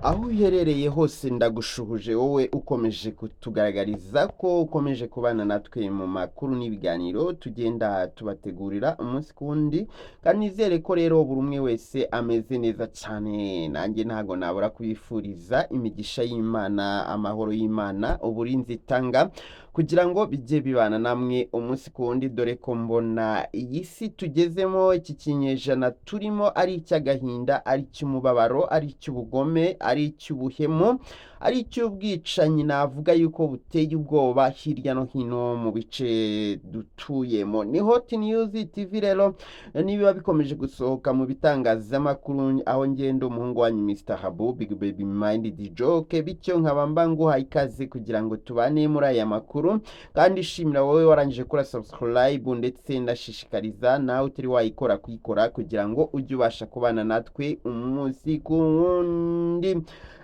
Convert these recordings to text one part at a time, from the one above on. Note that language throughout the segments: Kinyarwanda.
aho uherereye hose ndagushuhuje wowe ukomeje kutugaragariza ko ukomeje kubana natwe mu makuru n'ibiganiro tugenda tubategurira umunsi ku wundi, kandi nizere ko rero buri umwe wese ameze neza cyane. Nanjye ntago nabura kubifuriza imigisha y'Imana, amahoro y'Imana, uburinzi itanga kugira ngo bijye bibana namwe umunsi ku wundi, dore ko mbona iyi si tugezemo, iki kinyejana turimo ari icy'agahinda, ari icy'umubabaro, ari icy'ubugome, ari icy'ubuhemu, ari icy'ubwicanyi navuga yuko buteye ubwoba hirya no hino mu bice dutuyemo. Ni Hot News TV rero nibiba bikomeje gusohoka mu bitangazamakuru, aho ngenda umuhungu wanyu Mr. Habu Big Baby Mind the Joke, bityo nkabamba nguhaye ikaze kugira ngo tubane muri aya makuru, kandi shimira wowe warangije kora subscribe ndetse ndashishikariza nawe utari wayikora kuyikora kugira ngo ujye ubasha kubana natwe umunsi ku wundi.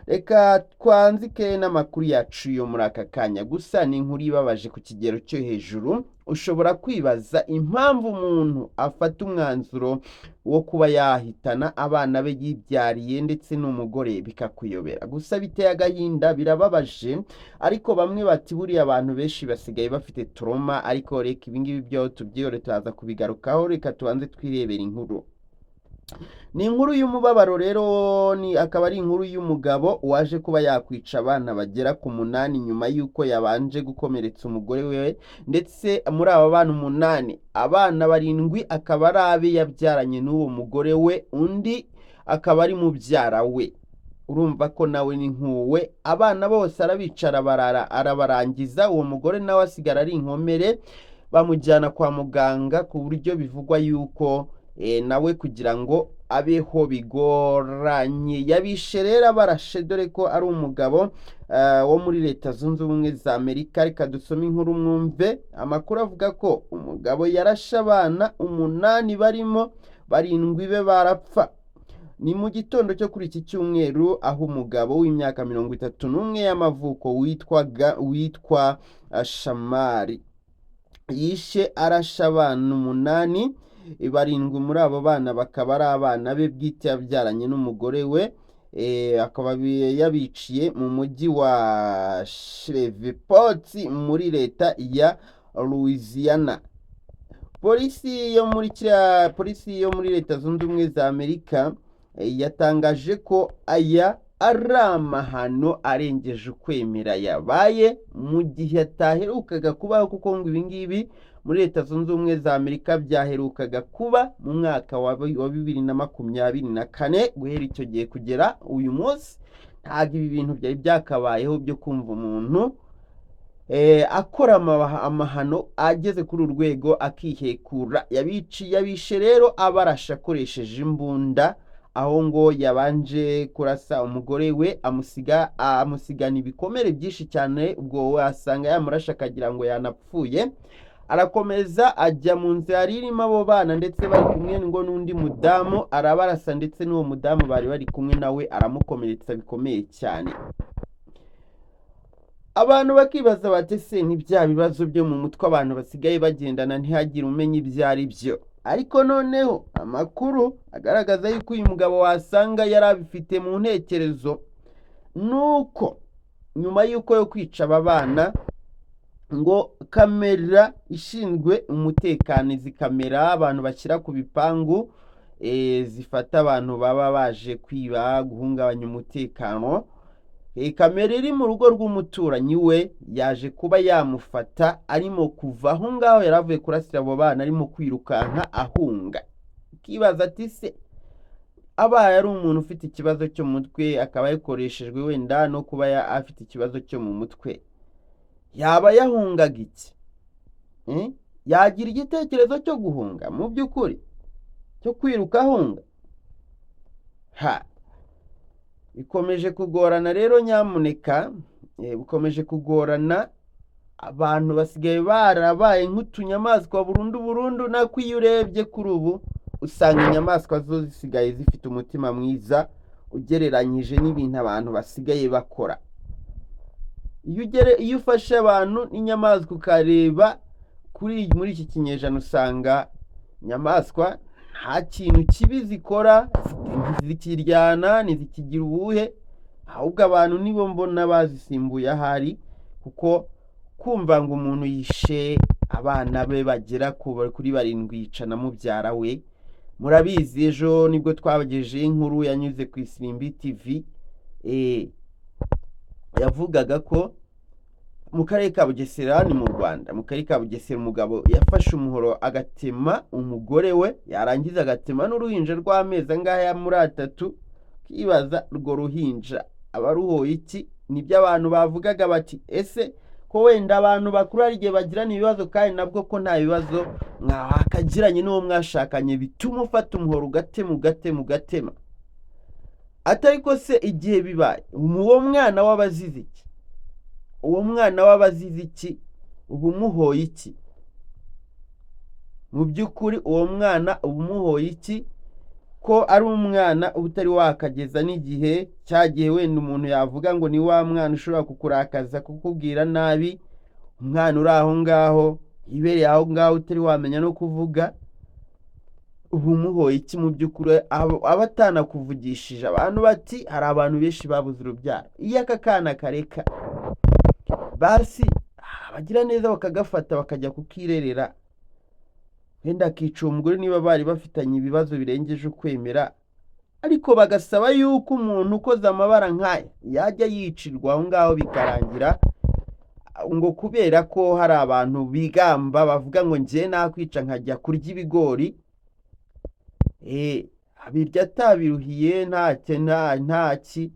Reka twanzike n'amakuru yacu yo muri aka kanya. Gusa ni inkuru ibabaje ku kigero cyo hejuru. Ushobora kwibaza impamvu umuntu afata umwanzuro wo kuba yahitana abana be yibyariye ndetse n'umugore bikakuyobera. Gusa biteye agahinda, birababaje, ariko bamwe bati buriya abantu benshi basigaye bafite trauma, ariko reka ibingibi byo tubyihore turaza kubigarukaho. Reka tubanze twirebera inkuru. Ni inkuru y'umubabaro rero, akaba ari inkuru y'umugabo waje kuba yakwica abana bagera ku 8 nyuma y'uko yabanje gukomeretsa umugore we, ndetse muri aba bana 8 abana 7 akaba ari abe yabyaranye n'uwo mugore we, undi akaba ari mubyara we. Urumva ko nawe ni nkuwe, abana bose arabicara arabarangiza, uwo mugore nawe asigara ari inkomere, bamujyana kwa muganga ku buryo bivugwa yuko nawe kugira ngo abeho bigoranye. Yabishe rero abarashe, dore ko ari umugabo wo muri Leta Zunze Ubumwe za Amerika. Reka dusome inkuru mwumve. Amakuru avuga ko umugabo yarashe abana 8 barimo 7 be barapfa. Ni mu gitondo cyo kuri iki cyumweru, aho umugabo w'imyaka 31 y'amavuko witwa Shamari yishe arasha abana 8. 7 muri abo bana bakaba ari abana be bwite yabyaranye n'umugore we, akaba yabiciye mu mujyi wa Shreveport muri leta ya Louisiana. Polisi yo muri Leta Zunze Ubumwe za Amerika yatangaje ko aya ari amahano arengeje ukwemera yabaye mu gihe ataherukaga kubaho, kuko ngo ibingibi muri Leta Zunze Ubumwe za Amerika byaherukaga kuba mu mwaka wa 2024. Guhera icyo gihe kugera uyu munsi ntabwo ibi bintu byari byakabayeho byo kumva umuntu akora amahano ageze kuri urwego akihekura. Yabishe rero abarasha akoresheje imbunda, aho ngo yabanje kurasa umugore we amusigana ibikomere byinshi cyane, ubwo wasanga yamurasha akagira ngo yanapfuye. Arakomeza ajya mu nzira irimo abo bana ndetse bari kumwe ngo n'undi mudamu, arabarasa ndetse n'uwo mudamu bari kumwe nawe aramukomeretsa bikomeye cyane. Abantu bakibaza bati se ni bya bibazo byo mu mutwe abantu basigaye bagendana ntihagire umenya ibyo ari byo? Ariko noneho amakuru agaragaza yuko uyu mugabo wasanga yari abifite mu ntekerezo, nuko nyuma y'uko yo kwica aba bana, ngo kamera ishinzwe umutekano, izi kamera abantu bashyira ku bipangu zifata abantu baba baje kwiba, guhungabanya umutekano, kamera iri mu rugo rw'umuturanyi we yaje kuba yamufata arimo kuva aho ngaho yaravuye kurasira abo bana, arimo kwirukanka ahunga. Ukibaza ati se abaye ari umuntu ufite ikibazo cyo mu mutwe, akaba yakoreshejwe wenda no kuba afite ikibazo cyo mu mutwe, yaba yahungaga iki? Yagira igitekerezo cyo guhunga mu by'ukuri, cyo kwiruka ahunga? Bikomeje kugorana rero, nyamuneka bikomeje kugorana. Abantu basigaye barabaye nk'utunyamaswa burundu, nako iyo urebye kuri ubu usanga inyamaswa zo zisigaye zifite umutima mwiza ugereranyije n'ibintu abantu basigaye bakora. Iyo ufashe abantu n'inyamaswa ukareba muri iki kinyejana, usanga inyamaswa nta kintu kibi zikora, ntizikiryana, ntizikigira ubuhe, ahubwo abantu nibo mbona bazisimbuye ahari, kuko kumva ngo umuntu yishe abana be bagera kuri 7 yica na mubyara we. Murabizi ejo nibwo twabagejeje inkuru yanyuze ku Isimbi TV, yavugaga ko mu karere ka Bugesera ni mu Rwanda, mu karere ka Bugesera umugabo yafashe umuhoro agatema umugore we, yarangiza agatema n'uruhinja rw'amezi angahe muri 3. Kibaza urwo ruhinja abaruhoye iki? Nibyo abantu bavugaga bati ese ko wenda abantu bakuru ari igihe bagirana ibibazo, kandi nabwo ko nta bibazo mwakagiranye n'uwo mwashakanye bituma ufata umuhoro ugatema. Atari ko se igihe bibaye uwo mwana w'abazize iki? Uwo mwana w'abazize iki? Ubu muhoye iki? Mu by'ukuri uwo mwana ubu muhoye iki? Ko ari umwana ubutari wakageza n'igihe cyagiye wenda umuntu yavuga ngo ni wa mwana ushobora kukurakaza, kukubwira nabi, umwana uri aho ngaho ibereye aho ngaho utari wamenya no kuvuga. Ubu muhoye iki mu by'ukuri? Abatana kuvugishije abantu bati hari abantu benshi babuze urubyaro, iyo aka kana kareka basi bagira neza bakagafata bakajya kukirerera, wenda akica umugore niba bari bafitanye ibibazo birengeje ukwemera, ariko bagasaba yuko umuntu ukoze amabara nk'aya yajya yicirwa aho ngaho bikarangira, ngo kubera ko hari abantu bigamba bavuga ngo njye nakwica nkajya kurya ibigori, abirya atabiruhiye ntaki,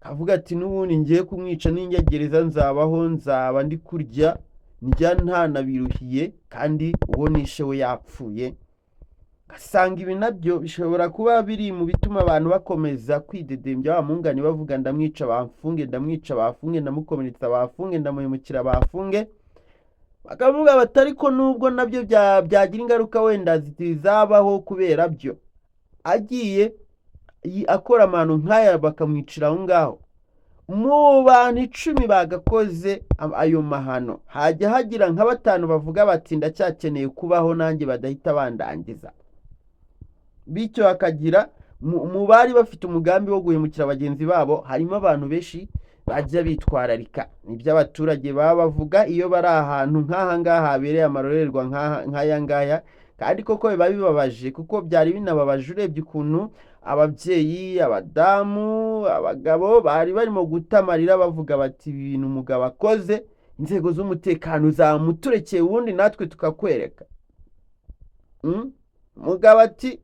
avuga ati n'ubundi ngiye kumwica n'ingegereza nzaba ndi kurya njya ntanabiruhiye, kandi uwo nishe we yapfuye. Gasanga ibi nabyo bishobora kuba biri mu bituma abantu bakomeza kwidedembya wa mungani bavuga ndamwica bafunge, ndamwica bafunge, ndamukomeretsa bafunge, ndamuhemukira bafunge. Bakavuga batari ko nubwo nabyo byagira ingaruka wenda zizabaho, kubera byo agiye akora amano nk'aya bakamwicira aho ngaho, mu bantu 10 bagakoze ayo mahano hajya hagira nka 5 bavuga bati ndacyakeneye kubaho nanjye badahita bandangiza. Bityo hakagira mu bari bafite umugambi wo guhemukira bagenzi babo harimo abantu benshi bajya bitwararika nibyo abaturage baba bavuga iyo bari ahantu nk'aha ngaha habereye amarorerwa nk'aya ngaya. Kandi koko biba bibabaje, kuko byari binababaje urebye ukuntu ababyeyi, abadamu, abagabo bari barimo gutamarira bavuga bati ibintu umugabo akoze inzego z'umutekano zamuturekeye ubundi natwe tukakwereka. Umugabo ati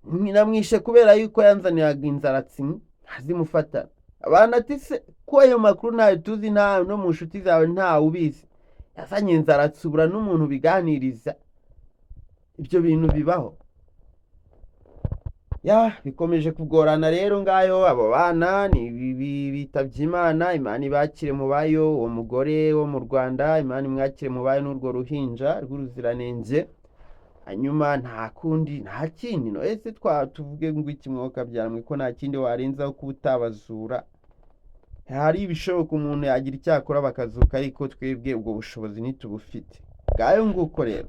namwishe kubera yuko yanzaniraga inzaratsi azimufata. Abantu ati se ko ayo makuru ntayo tuzi, nta no mu nshuti zawe ntawe ubizi, yazanye inzaratsi ubura n'umuntu biganiriza. Ibyo bintu bibaho. Bikomeje kugorana rero ngayo, abo bana ni bitabye Imana, Imana ibakire mu bayo. Uwo mugore wo mu Rwanda Imana imwakire mu bayo n'urwo ruhinja rw'uruziranenge. Hanyuma nta kundi nta kindi no ese tuvuge ngo iki mwuka byaramwe ko nta kindi warenzaho kubutabazura. Hari ibishoboka umuntu yagira icyakora bakazuka, ariko twebwe ubwo bushobozi ntitubufite. Ngayo nguko rero.